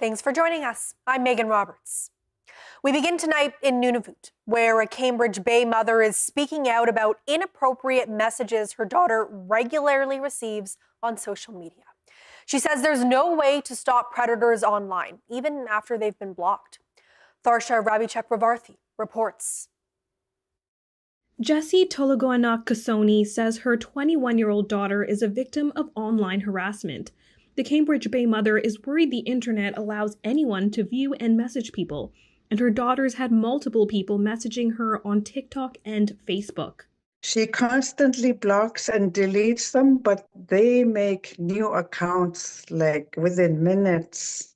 Thanks for joining us. I'm Megan Roberts. We begin tonight in Nunavut, where a Cambridge Bay mother is speaking out about inappropriate messages her daughter regularly receives on social media. She says there's no way to stop predators online, even after they've been blocked. Tharsha Ravichak-Ravarthi reports. Jessie Tologoanak-Kasoni says her 21-year-old daughter is a victim of online harassment. The Cambridge Bay mother is worried the internet allows anyone to view and message people, and her daughter's had multiple people messaging her on TikTok and Facebook. She constantly blocks and deletes them, but they make new accounts like within minutes,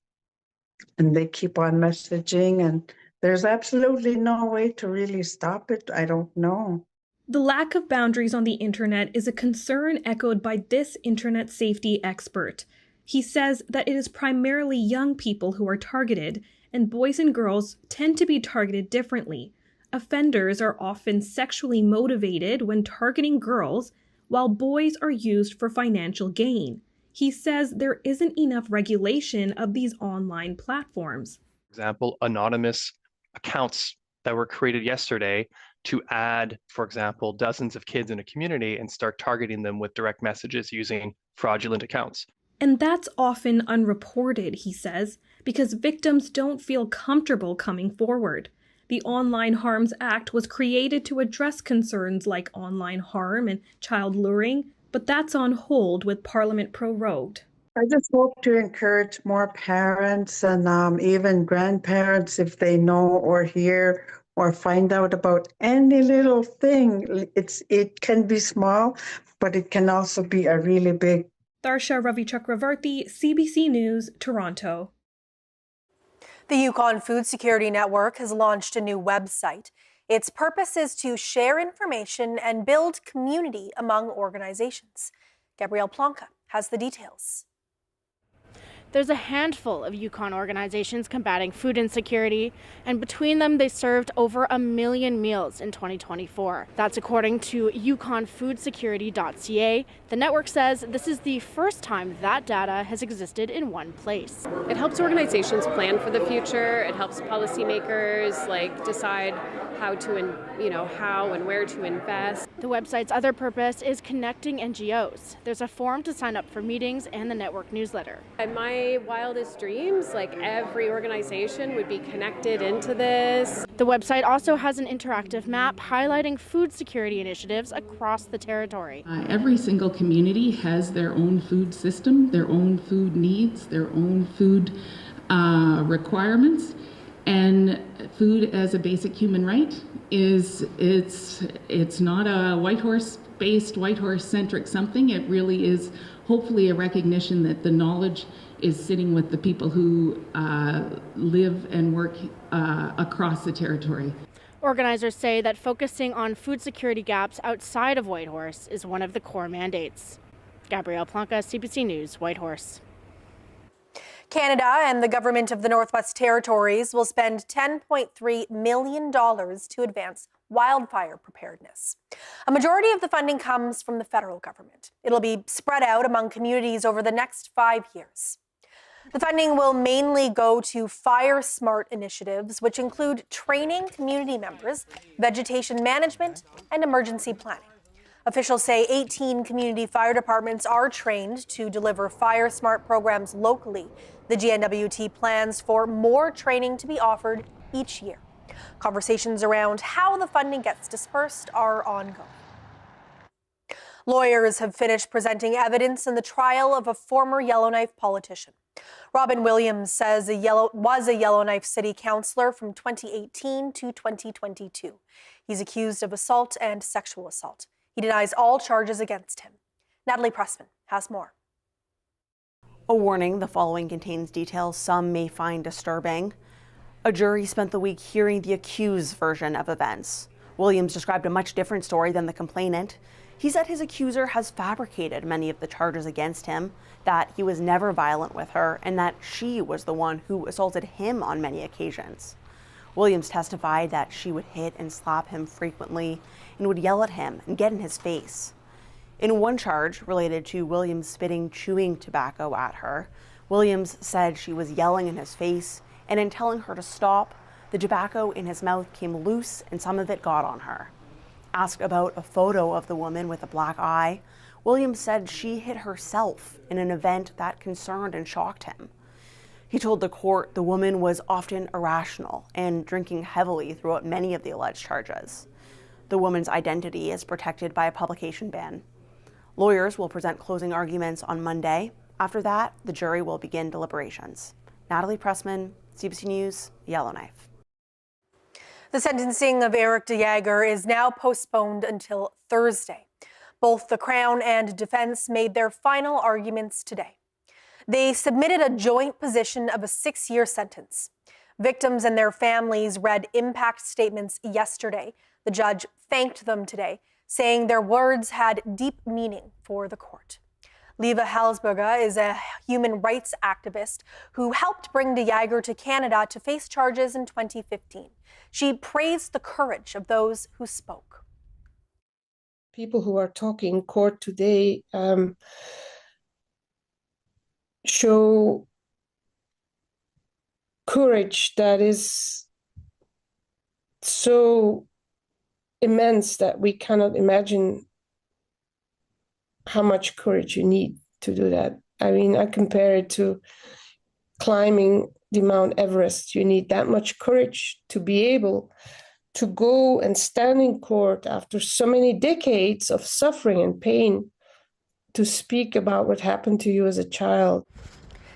and they keep on messaging, and there's absolutely no way to really stop it. I don't know. The lack of boundaries on the internet is a concern echoed by this internet safety expert. He says that it is primarily young people who are targeted, and boys and girls tend to be targeted differently. Offenders are often sexually motivated when targeting girls, while boys are used for financial gain. He says there isn't enough regulation of these online platforms. For example, anonymous accounts that were created yesterday to add, for example, dozens of kids in a community and start targeting them with direct messages using fraudulent accounts. And that's often unreported, he says, because victims don't feel comfortable coming forward. The Online Harms Act was created to address concerns like online harm and child luring, but that's on hold with Parliament prorogued. I just hope to encourage more parents and even grandparents, if they know or hear or find out about any little thing. It can be small, but it can also be a really big. Tharsha Ravichak-Ravarthi, CBC News, Toronto. The Yukon Food Security Network has launched a new website. Its purpose is to share information and build community among organizations. Gabrielle Plonka has the details. There's a handful of Yukon organizations combating food insecurity, and between them they served over 1 million meals in 2024. That's according to yukonfoodsecurity.ca. The network says this is the first time that data has existed in one place. It helps organizations plan for the future. It helps policymakers decide how and where to invest. The website's other purpose is connecting NGOs. There's a form to sign up for meetings and the network newsletter. In my wildest dreams, every organization would be connected into this. The website also has an interactive map highlighting food security initiatives across the territory. Every single community has their own food system, their own food needs, their own food requirements. And food as a basic human right it's not a Whitehorse-based, Whitehorse-centric something. It really is hopefully a recognition that the knowledge is sitting with the people who live and work across the territory. Organizers say that focusing on food security gaps outside of Whitehorse is one of the core mandates. Gabrielle Plonka, CBC News, Whitehorse. Canada and the government of the Northwest Territories will spend $10.3 million to advance wildfire preparedness. A majority of the funding comes from the federal government. It'll be spread out among communities over the next 5 years. The funding will mainly go to fire smart initiatives, which include training community members, vegetation management, and emergency planning. Officials say 18 community fire departments are trained to deliver fire smart programs locally. The GNWT plans for more training to be offered each year. Conversations around how the funding gets dispersed are ongoing. Lawyers have finished presenting evidence in the trial of a former Yellowknife politician. Robin Williams says was a Yellowknife city councillor from 2018 to 2022. He's accused of assault and sexual assault. He denies all charges against him. Natalie Pressman has more. A warning, the following contains details some may find disturbing. A jury spent the week hearing the accused version of events. Williams described a much different story than the complainant. He said his accuser has fabricated many of the charges against him, that he was never violent with her, and that she was the one who assaulted him on many occasions. Williams testified that she would hit and slap him frequently and would yell at him and get in his face. In one charge related to Williams spitting chewing tobacco at her, Williams said she was yelling in his face, and in telling her to stop, the tobacco in his mouth came loose and some of it got on her. Asked about a photo of the woman with a black eye, Williams said she hit herself in an event that concerned and shocked him. He told the court the woman was often irrational and drinking heavily throughout many of the alleged charges. The woman's identity is protected by a publication ban. Lawyers will present closing arguments on Monday. After that, the jury will begin deliberations. Natalie Pressman, CBC News, Yellowknife. The sentencing of Eric DeJager is now postponed until Thursday. Both the Crown and defense made their final arguments today. They submitted a joint position of a 6-year sentence. Victims and their families read impact statements yesterday. The judge thanked them today, saying their words had deep meaning for the court. Leva Halsberga is a human rights activist who helped bring DeJager to Canada to face charges in 2015. She praised the courage of those who spoke. People who are talking in court today show courage that is so immense that we cannot imagine how much courage you need to do that. I mean, I compare it to climbing the Mount Everest. You need that much courage to be able to go and stand in court after so many decades of suffering and pain to speak about what happened to you as a child.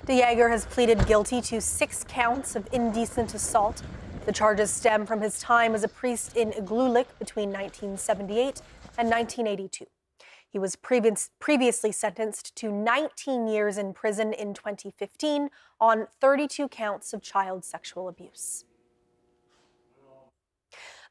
DeJager has pleaded guilty to 6 counts of indecent assault. The charges stem from his time as a priest in Igloolik between 1978 and 1982. He was previously sentenced to 19 years in prison in 2015 on 32 counts of child sexual abuse.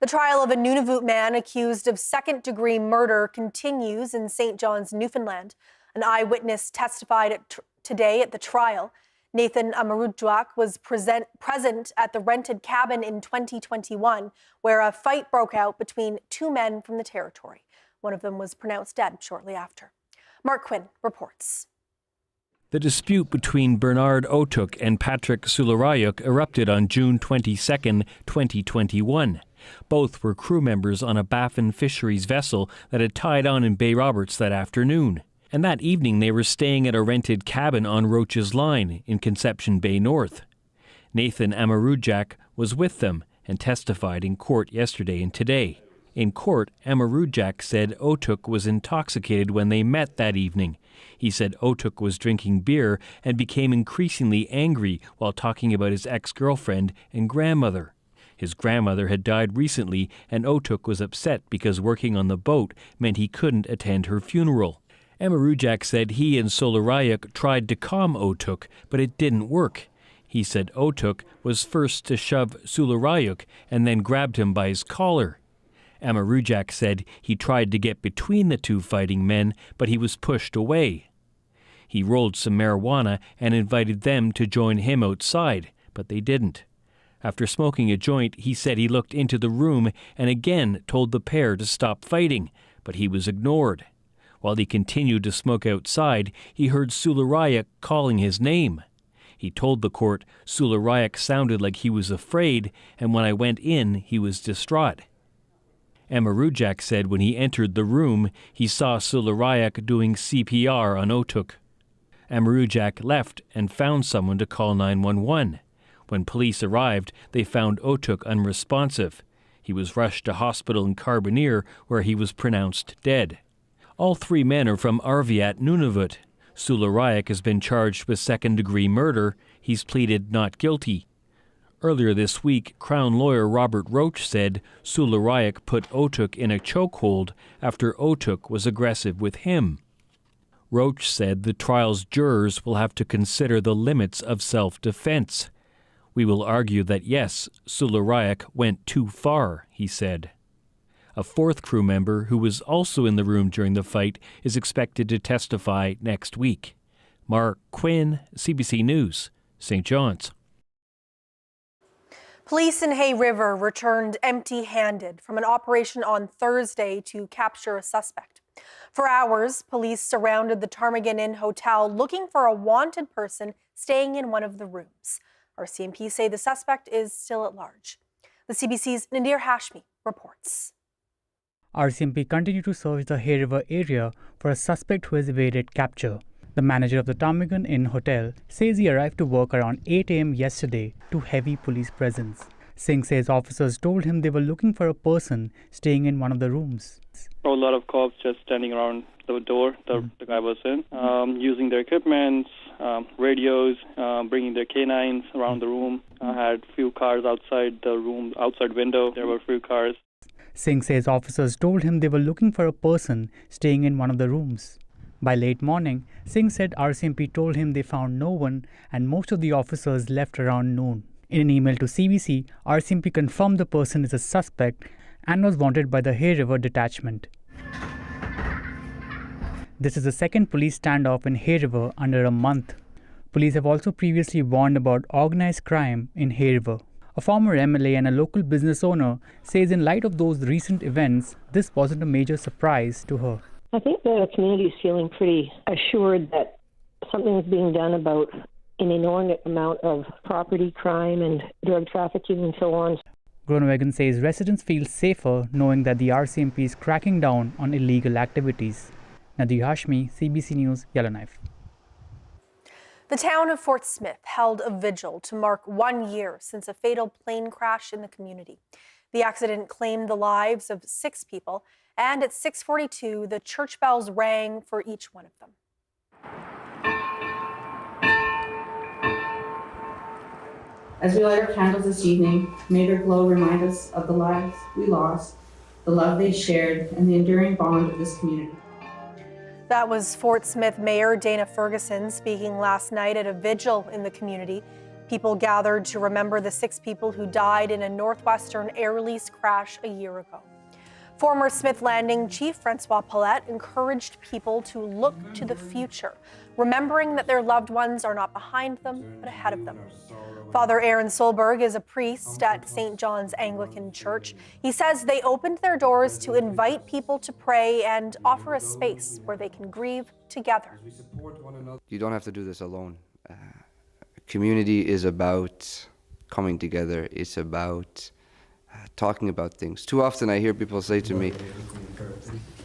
The trial of a Nunavut man accused of second-degree murder continues in St. John's, Newfoundland. An eyewitness testified today at the trial. Nathan Amarudjak was present at the rented cabin in 2021, where a fight broke out between 2 men from the territory. One of them was pronounced dead shortly after. Mark Quinn reports. The dispute between Bernard Otuk and Patrick Sularayuk erupted on June 22, 2021. Both were crew members on a Baffin Fisheries vessel that had tied on in Bay Roberts that afternoon. And that evening they were staying at a rented cabin on Roach's Line in Conception Bay North. Nathan Amarudjak was with them and testified in court yesterday and today. In court, Amarudjak said Otuk was intoxicated when they met that evening. He said Otuk was drinking beer and became increasingly angry while talking about his ex-girlfriend and grandmother. His grandmother had died recently, and Otuk was upset because working on the boat meant he couldn't attend her funeral. Amarudjak said he and Sularayuk tried to calm Otuk, but it didn't work. He said Otuk was first to shove Sularayuk and then grabbed him by his collar. Amarudjak said he tried to get between the 2 fighting men, but he was pushed away. He rolled some marijuana and invited them to join him outside, but they didn't. After smoking a joint, he said he looked into the room and again told the pair to stop fighting, but he was ignored. While he continued to smoke outside, he heard Sularayuk calling his name. He told the court Sularayuk sounded like he was afraid, and when I went in, he was distraught. Amarudjak said when he entered the room, he saw Sularayuk doing CPR on Otuk. Amarudjak left and found someone to call 911. When police arrived, they found Otuk unresponsive. He was rushed to hospital in Carbonear, where he was pronounced dead. All 3 men are from Arviat, Nunavut. Sularayuk has been charged with second-degree murder. He's pleaded not guilty. Earlier this week, Crown lawyer Robert Roach said Sularayuk put Otuk in a chokehold after Otuk was aggressive with him. Roach said the trial's jurors will have to consider the limits of self-defense. We will argue that yes, Sularayuk went too far, he said. A 4th crew member, who was also in the room during the fight, is expected to testify next week. Mark Quinn, CBC News, St. John's. Police in Hay River returned empty-handed from an operation on Thursday to capture a suspect. For hours, police surrounded the Ptarmigan Inn Hotel looking for a wanted person staying in one of the rooms. RCMP say the suspect is still at large. The CBC's Nadir Hashmi reports. RCMP continued to search the Hay River area for a suspect who has evaded capture. The manager of the Ptarmigan Inn Hotel says he arrived to work around 8 a.m. yesterday to heavy police presence. Singh says officers told him they were looking for a person staying in one of the rooms. A lot of cops just standing around the door the guy was in, using their equipment, radios, bringing their canines around the room. I had a few cars outside the room, outside window. There were a few cars. Singh says officers told him they were looking for a person staying in one of the rooms. By late morning, Singh said RCMP told him they found no one and most of the officers left around noon. In an email to CBC, RCMP confirmed the person is a suspect and was wanted by the Hay River Detachment. This is the second police standoff in Hay River under a month. Police have also previously warned about organized crime in Hay River. A former MLA and a local business owner says in light of those recent events, this wasn't a major surprise to her. I think the community is feeling pretty assured that something is being done about an inordinate amount of property crime and drug trafficking and so on. Groenewegen says residents feel safer knowing that the RCMP is cracking down on illegal activities. Nadir Hashmi, CBC News, Yellowknife. The town of Fort Smith held a vigil to mark 1 year since a fatal plane crash in the community. The accident claimed the lives of 6 people, and at 6:42, the church bells rang for each one of them. As we light our candles this evening, may their glow remind us of the lives we lost, the love they shared, and the enduring bond of this community. That was Fort Smith Mayor Dana Ferguson speaking last night at a vigil in the community. People gathered to remember the 6 people who died in a Northwestern Air Lease crash a year ago. Former Smith Landing Chief Francois Paulette encouraged people to look to the future, remembering that their loved ones are not behind them, but ahead of them. Father Aaron Solberg is a priest at St. John's Anglican Church. He says they opened their doors to invite people to pray and offer a space where they can grieve together. You don't have to do this alone. Community is about coming together. It's about talking about things. Too often I hear people say to me,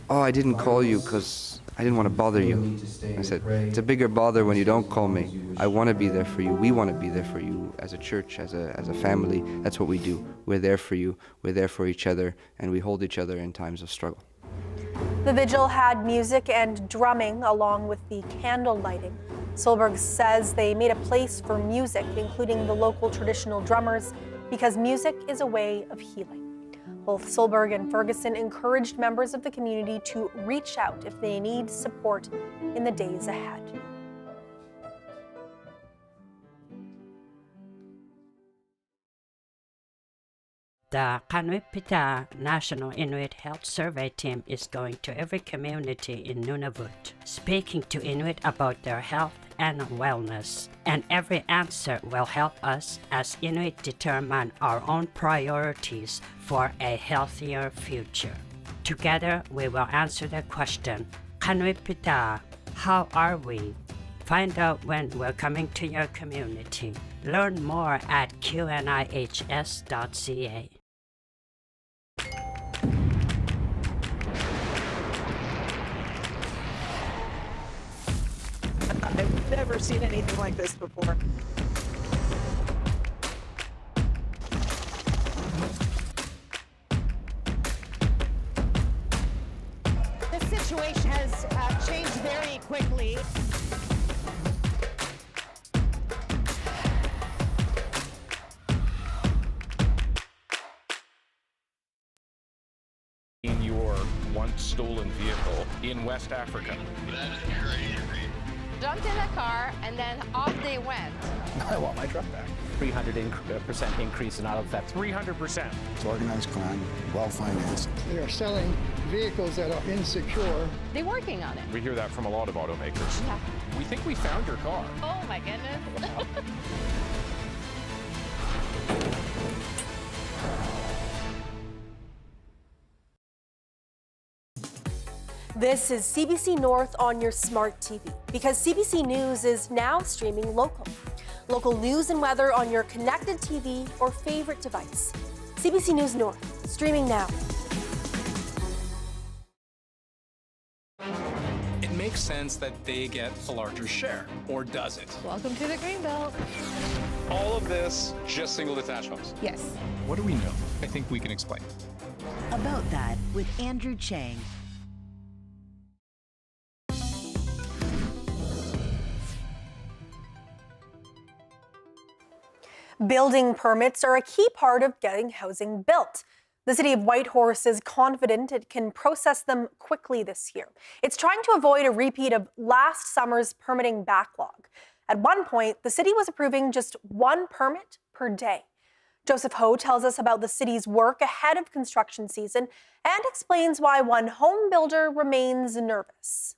"Oh, I didn't call you because I didn't want to bother you." I said, it's a bigger bother when you don't call me. I want to be there for you. We want to be there for you as a church, as a family. That's what we do. We're there for you. We're there for each other, and we hold each other in times of struggle. The vigil had music and drumming along with the candle lighting. Solberg says they made a place for music, including the local traditional drummers, because music is a way of healing. Both Solberg and Ferguson encouraged members of the community to reach out if they need support in the days ahead. The Kanwipita National Inuit Health Survey team is going to every community in Nunavut, speaking to Inuit about their health and wellness. And every answer will help us as Inuit determine our own priorities for a healthier future. Together, we will answer the question, Kanwipita, how are we? Find out when we're coming to your community. Learn more at qnihs.ca. I've never seen anything like this before. The situation has changed very quickly. In your once stolen vehicle in West Africa. That is crazy. Jumped in a car and then off they went. I want my truck back. 300% increase in auto theft. 300%. It's organized crime, well-financed. They are selling vehicles that are insecure. They're working on it. We hear that from a lot of automakers. Yeah. We think we found your car. Oh my goodness. Wow. This is CBC North on your smart TV because CBC News is now streaming local. Local news and weather on your connected TV or favorite device. CBC News North, streaming now. It makes sense that they get a larger share, or does it? Welcome to the Greenbelt. All of this, just single detached homes. Yes. What do we know? I think we can explain. About that with Andrew Chang. Building permits are a key part of getting housing built. The city of Whitehorse is confident it can process them quickly this year. It's trying to avoid a repeat of last summer's permitting backlog. At one point, the city was approving just one permit per day. Joseph Ho tells us about the city's work ahead of construction season and explains why one home builder remains nervous.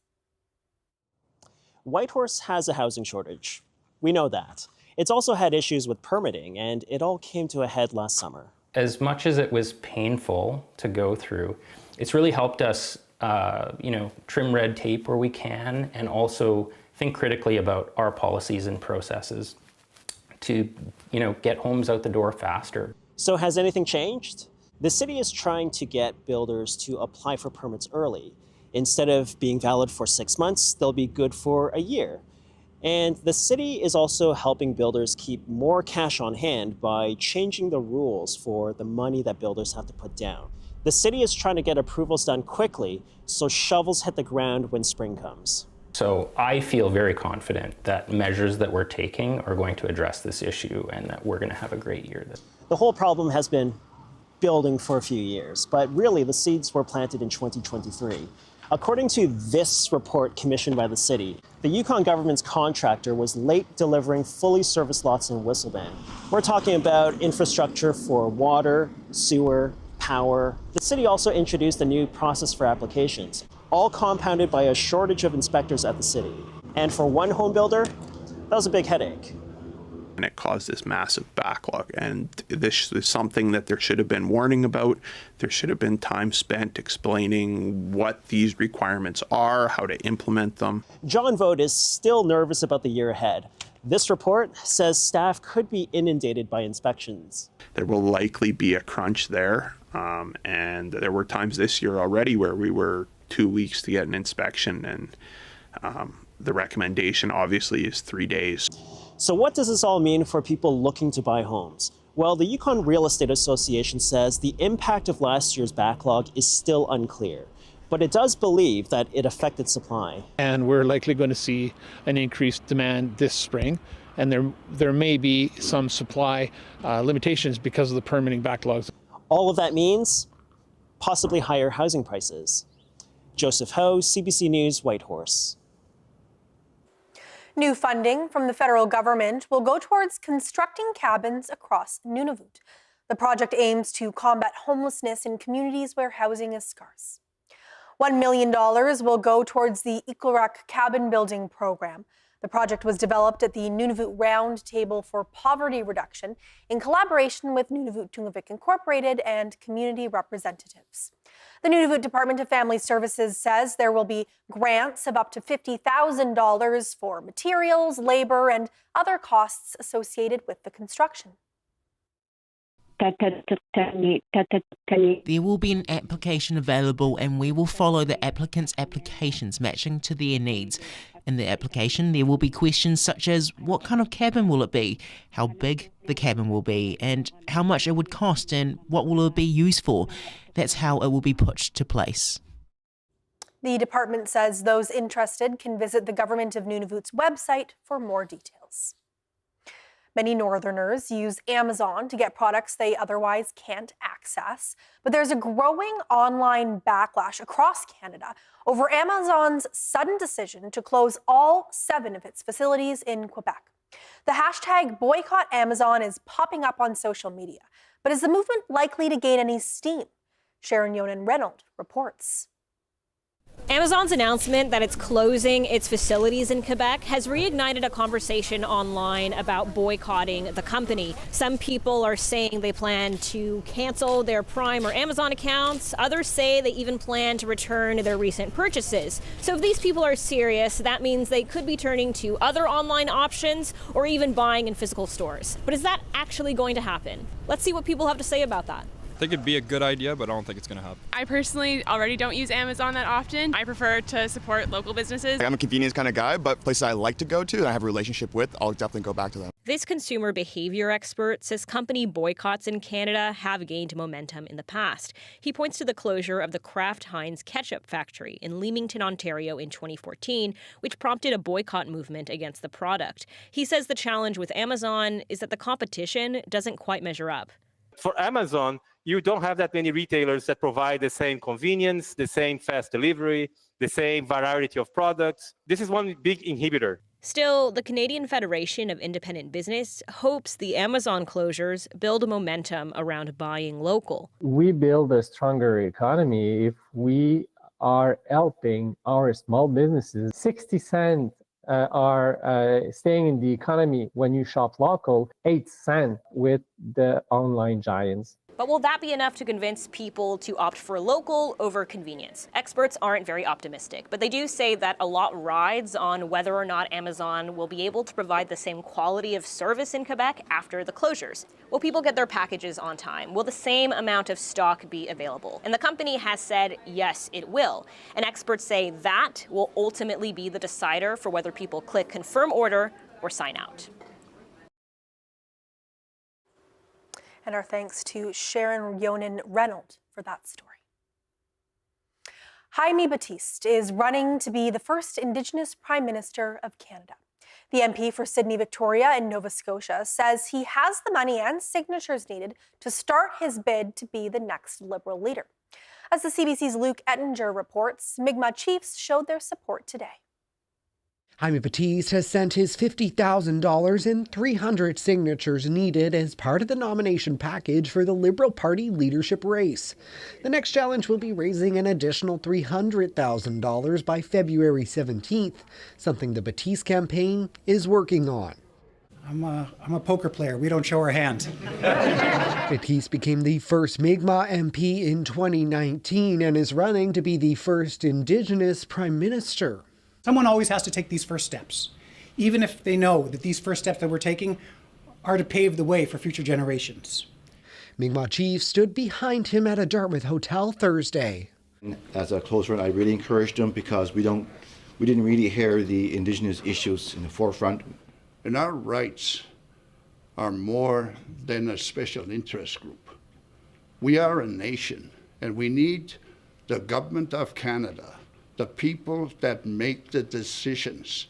Whitehorse has a housing shortage. We know that. It's also had issues with permitting, and it all came to a head last summer. As much as it was painful to go through, it's really helped us, trim red tape where we can, and also think critically about our policies and processes to, get homes out the door faster. So has anything changed? The city is trying to get builders to apply for permits early. Instead of being valid for 6 months, they'll be good for a year. And the city is also helping builders keep more cash on hand by changing the rules for the money that builders have to put down. The city is trying to get approvals done quickly so shovels hit the ground when spring comes. So I feel very confident that measures that we're taking are going to address this issue and that we're going to have a great year. The whole problem has been building for a few years, but really the seeds were planted in 2023. According to this report commissioned by the city, the Yukon government's contractor was late delivering fully serviced lots in Whistleban. We're talking about infrastructure for water, sewer, power. The city also introduced a new process for applications, all compounded by a shortage of inspectors at the city. And for one home builder, that was a big headache. And it caused this massive backlog. And this is something that there should have been warning about. There should have been time spent explaining what these requirements are, how to implement them. John Vogt is still nervous about the year ahead. This report says staff could be inundated by inspections. There will likely be a crunch there. And there were times this year already where we were 2 weeks to get an inspection. And the recommendation obviously is 3 days. So what does this all mean for people looking to buy homes? Well, the Yukon Real Estate Association says the impact of last year's backlog is still unclear, but it does believe that it affected supply. And we're likely going to see an increased demand this spring, and there may be some supply limitations because of the permitting backlogs. All of that means possibly higher housing prices. Joseph Ho, CBC News, Whitehorse. New funding from the federal government will go towards constructing cabins across Nunavut. The project aims to combat homelessness in communities where housing is scarce. $1 million will go towards the Iqaluit cabin building program. The project was developed at the Nunavut Roundtable for Poverty Reduction in collaboration with Nunavut Tungavik Incorporated and community representatives. The Nunavut Department of Family Services says there will be grants of up to $50,000 for materials, labor, and other costs associated with the construction. There will be an application available and we will follow the applicant's applications matching to their needs. In the application, there will be questions such as what kind of cabin will it be, how big the cabin will be, and how much it would cost and what will it be used for. That's how it will be put to place. The department says those interested can visit the Government of Nunavut's website for more details. Many Northerners use Amazon to get products they otherwise can't access, but there's a growing online backlash across Canada over Amazon's sudden decision to close all 7 of its facilities in Quebec. The hashtag Boycott Amazon is popping up on social media, but is the movement likely to gain any steam? Sharon Yonan-Reynolds reports. Amazon's announcement that it's closing its facilities in Quebec has reignited a conversation online about boycotting the company. Some people are saying they plan to cancel their Prime or Amazon accounts. Others say they even plan to return their recent purchases. So if these people are serious, that means they could be turning to other online options or even buying in physical stores. But is that actually going to happen? Let's see what people have to say about that. I think it'd be a good idea, but I don't think it's going to happen. I personally already don't use Amazon that often. I prefer to support local businesses. I'm a convenience kind of guy, but places I like to go to and I have a relationship with, I'll definitely go back to them. This consumer behavior expert says company boycotts in Canada have gained momentum in the past. He points to the closure of the Kraft Heinz ketchup factory in Leamington, Ontario in 2014, which prompted a boycott movement against the product. He says the challenge with Amazon is that the competition doesn't quite measure up. For Amazon, you don't have that many retailers that provide the same convenience, the same fast delivery, the same variety of products. This is one big inhibitor. Still, the Canadian Federation of Independent Business hopes the Amazon closures build momentum around buying local. We build a stronger economy if we are helping our small businesses. 60 cents are staying in the economy when you shop local, 8 cents with the online giants. But will that be enough to convince people to opt for local over convenience? Experts aren't very optimistic, but they do say that a lot rides on whether or not Amazon will be able to provide the same quality of service in Quebec after the closures. Will people get their packages on time? Will the same amount of stock be available? And the company has said, yes, it will. And experts say that will ultimately be the decider for whether people click confirm order or sign out. And our thanks to Sharon Yonan Reynolds for that story. Jaime Batiste is running to be the first Indigenous Prime Minister of Canada. The MP for Sydney Victoria in Nova Scotia says he has the money and signatures needed to start his bid to be the next Liberal leader. As the CBC's Luke Ettinger reports, Mi'kmaq Chiefs showed their support today. Jaime Batiste has sent his $50,000 and 300 signatures needed as part of the nomination package for the Liberal Party leadership race. The next challenge will be raising an additional $300,000 by February 17th, something the Batiste campaign is working on. I'm a poker player. We don't show our hand. Batiste became the first Mi'kmaq MP in 2019 and is running to be the first Indigenous Prime Minister. Someone always has to take these first steps, even if they know that these first steps that we're taking are to pave the way for future generations. Mi'kmaq Chief stood behind him at a Dartmouth hotel Thursday. As a close friend, I really encouraged him because we didn't really hear the Indigenous issues in the forefront. And our rights are more than a special interest group. We are a nation, and we need the government of Canada, the people that make the decisions,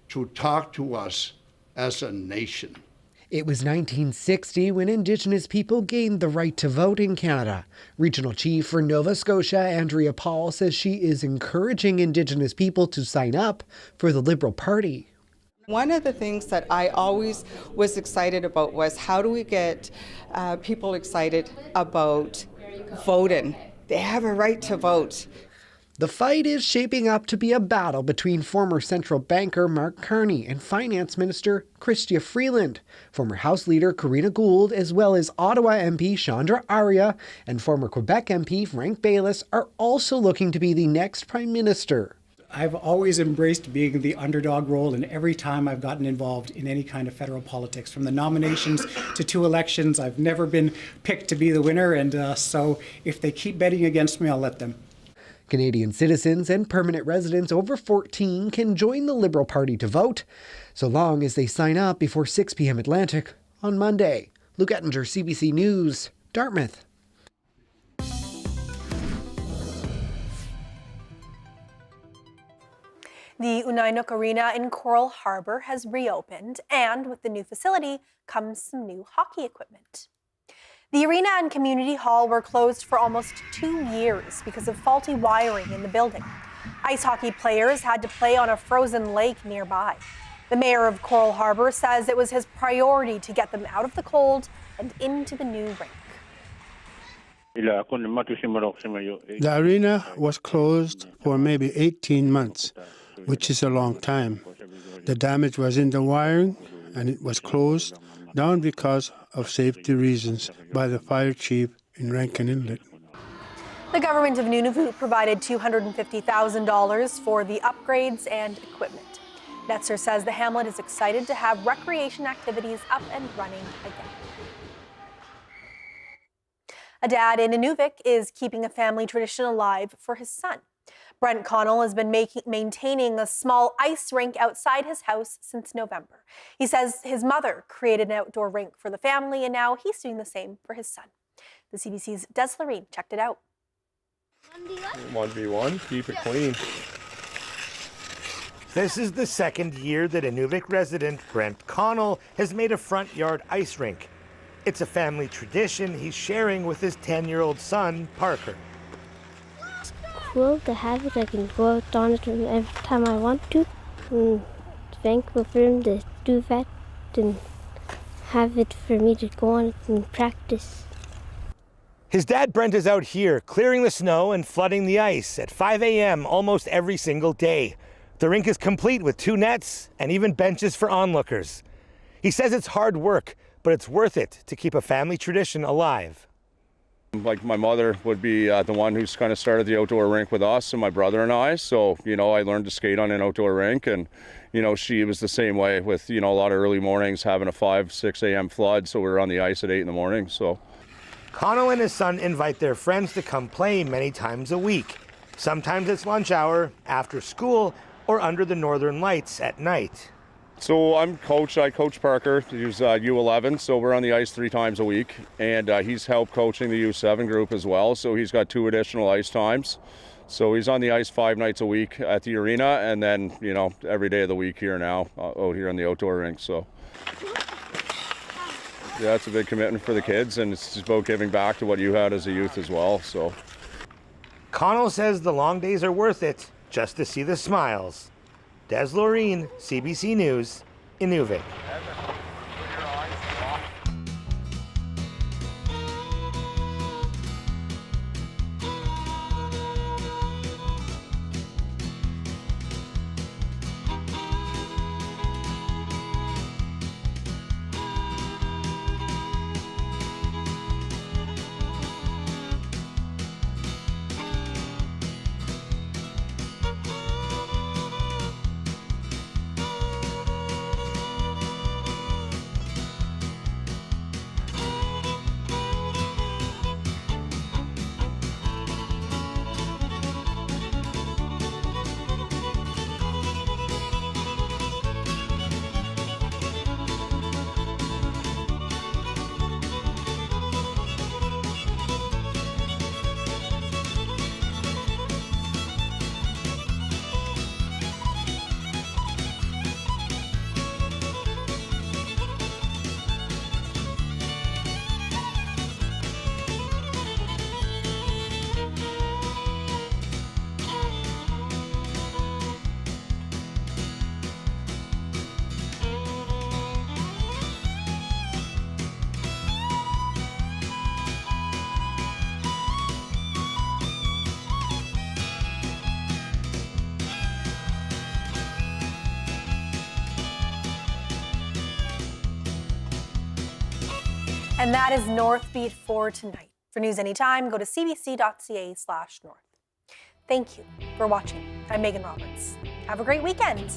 to talk to us as a nation. It was 1960 when Indigenous people gained the right to vote in Canada. Regional Chief for Nova Scotia, Andrea Paul, says she is encouraging Indigenous people to sign up for the Liberal Party. One of the things that I always was excited about was how do we get people excited about voting? They have a right to vote. The fight is shaping up to be a battle between former central banker Mark Carney and Finance Minister Chrystia Freeland. Former House Leader Karina Gould, as well as Ottawa MP Chandra Arya and former Quebec MP Frank Baylis are also looking to be the next Prime Minister. I've always embraced being the underdog role, and every time I've gotten involved in any kind of federal politics, from the nominations to 2 elections, I've never been picked to be the winner, and so if they keep betting against me, I'll let them. Canadian citizens and permanent residents over 14 can join the Liberal Party to vote, so long as they sign up before 6 p.m. Atlantic on Monday. Luke Ettinger, CBC News, Dartmouth. The Unai Arena in Coral Harbour has reopened, and with the new facility comes some new hockey equipment. The arena and community hall were closed for almost 2 years because of faulty wiring in the building. Ice hockey players had to play on a frozen lake nearby. The mayor of Coral Harbour says it was his priority to get them out of the cold and into the new rink. The arena was closed for maybe 18 months, which is a long time. The damage was in the wiring, and it was closed down because of safety reasons by the fire chief in Rankin Inlet. The government of Nunavut provided $250,000 for the upgrades and equipment. Netzer says the hamlet is excited to have recreation activities up and running again. A dad in Nunavut is keeping a family tradition alive for his son. Brent Connell has been maintaining a small ice rink outside his house since November. He says his mother created an outdoor rink for the family, and now he's doing the same for his son. The CBC's Des Loreen checked it out. 1v1, keep it clean. This is the second year that Inuvik resident Brent Connell has made a front yard ice rink. It's a family tradition he's sharing with his 10-year-old son, Parker. It's cool to have it. I can go out on it every time I want to. I'm thankful for him to do that and have it for me to go on it and practice. His dad Brent is out here clearing the snow and flooding the ice at 5 a.m. almost every single day. The rink is complete with 2 nets and even benches for onlookers. He says it's hard work, but it's worth it to keep a family tradition alive. Like my mother would be the one who's kind of started the outdoor rink with us and my brother and I. So, I learned to skate on an outdoor rink, and, she was the same way with, a lot of early mornings having a 5, 6 a.m. flood. So we were on the ice at 8 in the morning. So Connell and his son invite their friends to come play many times a week. Sometimes it's lunch hour, after school, or under the northern lights at night. So I coach Parker, who's U11, so we're on the ice 3 times a week, and he's helped coaching the U7 group as well, so he's got 2 additional ice times. So he's on the ice 5 nights a week at the arena, and then, every day of the week here now, out here on the outdoor rink, so. Yeah, it's a big commitment for the kids, and it's just about giving back to what you had as a youth as well, so. Connell says the long days are worth it just to see the smiles. Des Loreen, CBC News, Inuvik. And that is Northbeat for tonight. For news anytime, go to cbc.ca/north. Thank you for watching. I'm Megan Roberts. Have a great weekend.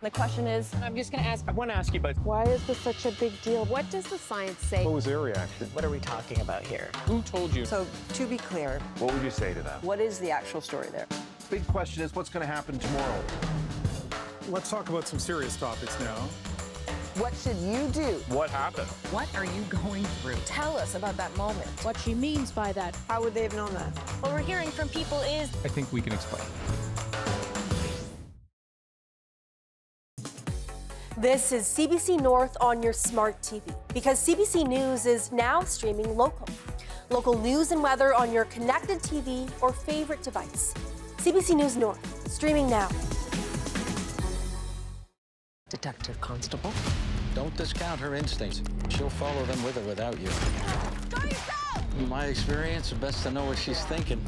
The question is, I'm just going to ask. I want to ask you, but why is this such a big deal? What does the science say? What was their reaction? What are we talking about here? Who told you? So, to be clear, What would you say to them? what is the actual story there? Big question is, what's going to happen tomorrow? Let's talk about some serious topics now. What should you do? What happened? What are you going through? Tell us about that moment. What she means by that. How would they have known that? What we're hearing from people is I think we can explain. This is CBC North on your smart TV because CBC News is now streaming local. Local news and weather on your connected TV or favorite device. CBC News North, streaming now. Detective Constable. Don't discount her instincts. She'll follow them with or without you. In my experience, it's best to know what she's thinking.